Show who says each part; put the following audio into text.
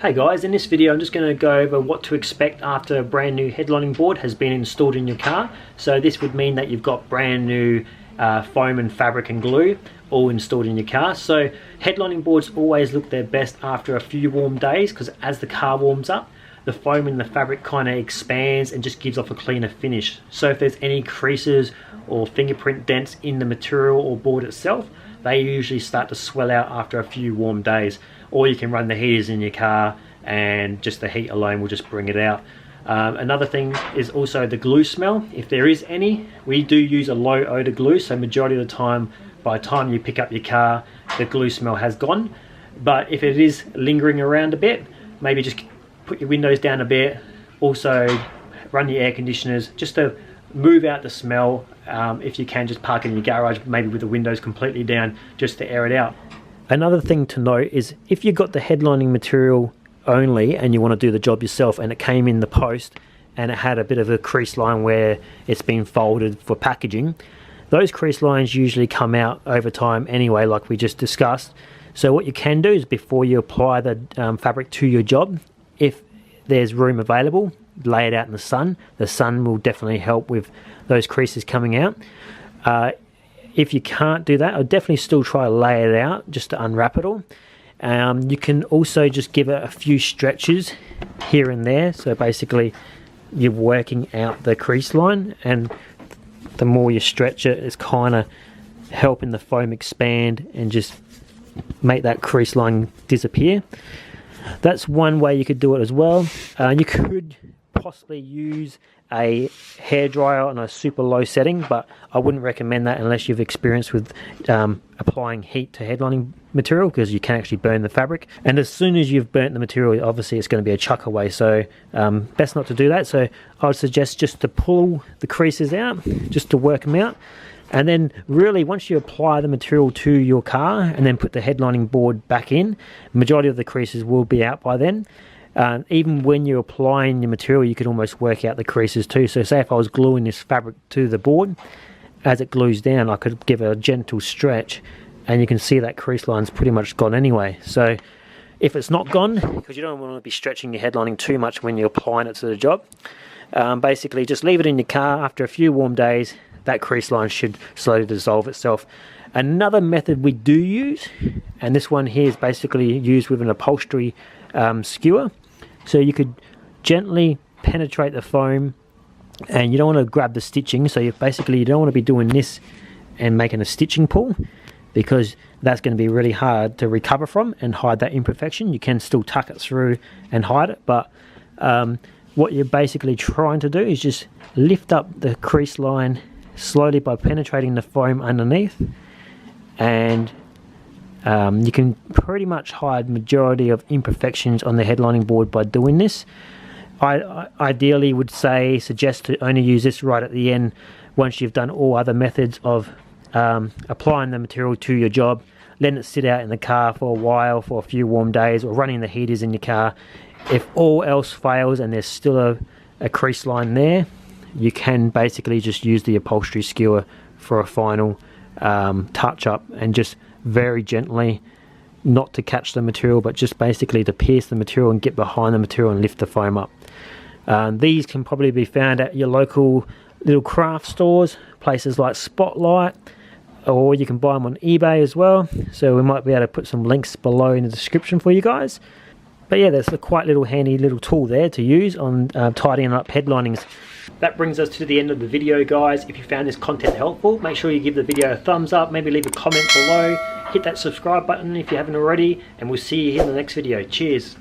Speaker 1: Hey guys, in this video I'm just going to go over what to expect after a brand new headlining board has been installed in your car. So this would mean that you've got brand new foam and fabric and glue all installed in your car. So headlining boards always look their best after a few warm days, because as the car warms up, the foam and the fabric kind of expands and just gives off a cleaner finish. So if there's any creases or fingerprint dents in the material or board itself, they usually start to swell out after a few warm days. Or you can run the heaters in your car and just the heat alone will just bring it out. Another thing is also the glue smell. If there is any, we do use a low odor glue, so majority of the time, by the time you pick up your car, the glue smell has gone. But if it is lingering around a bit, maybe just put your windows down a bit. Also run your air conditioners just to move out the smell. If you can, just park in your garage, maybe with the windows completely down, just to air it out. Another thing to note is if you've got the headlining material only and you want to do the job yourself, and it came in the post and it had a bit of a crease line where it's been folded for packaging, those crease lines usually come out over time anyway, like we just discussed. So what you can do is, before you apply the fabric to your job, if there's room available, lay it out in the sun. The sun will definitely help with those creases coming out. If you can't do that, I'd definitely still try to lay it out just to unwrap it all. You can also just give it a few stretches here and there. So basically you're working out the crease line, and the more you stretch it, it's kind of helping the foam expand and just make that crease line disappear. That's one way you could do it as well. You could possibly use a hairdryer on a super low setting, but I wouldn't recommend that unless you've experienced with applying heat to headlining material, because you can actually burn the fabric, and as soon as you've burnt the material, obviously it's going to be a chuck away. So best not to do that. So I would suggest just to pull the creases out, just to work them out, and then really once you apply the material to your car and then put the headlining board back in, the majority of the creases will be out by then. Even when you're applying your material, you can almost work out the creases too. So say if I was gluing this fabric to the board, as it glues down, I could give a gentle stretch and you can see that crease line's pretty much gone anyway. So if it's not gone, because you don't want to be stretching your headlining too much when you're applying it to the job, basically just leave it in your car. After a few warm days, that crease line should slowly dissolve itself. Another method we do use, and this one here is basically used with an upholstery skewer. So you could gently penetrate the foam, and you don't want to grab the stitching. So you don't want to be doing this and making a stitching pull, because that's going to be really hard to recover from and hide that imperfection. You can still tuck it through and hide it, but what you're basically trying to do is just lift up the crease line slowly by penetrating the foam underneath, and you can pretty much hide majority of imperfections on the headlining board by doing this. I ideally would suggest to only use this right at the end, once you've done all other methods of applying the material to your job, letting it sit out in the car for a while, for a few warm days, or running the heaters in your car. If all else fails and there's still a crease line there, you can basically just use the upholstery skewer for a final touch up, and just very gently, not to catch the material, but just basically to pierce the material and get behind the material and lift the foam up. These can probably be found at your local little craft stores, places like Spotlight, or you can buy them on eBay as well. So we might be able to put some links below in the description for you guys. But yeah, there's a quite handy little tool there to use on tidying up headlinings. That brings us to the end of the video, guys. If you found this content helpful, make sure you give the video a thumbs up, maybe leave a comment below, hit that subscribe button if you haven't already, and we'll see you here in the next video. Cheers.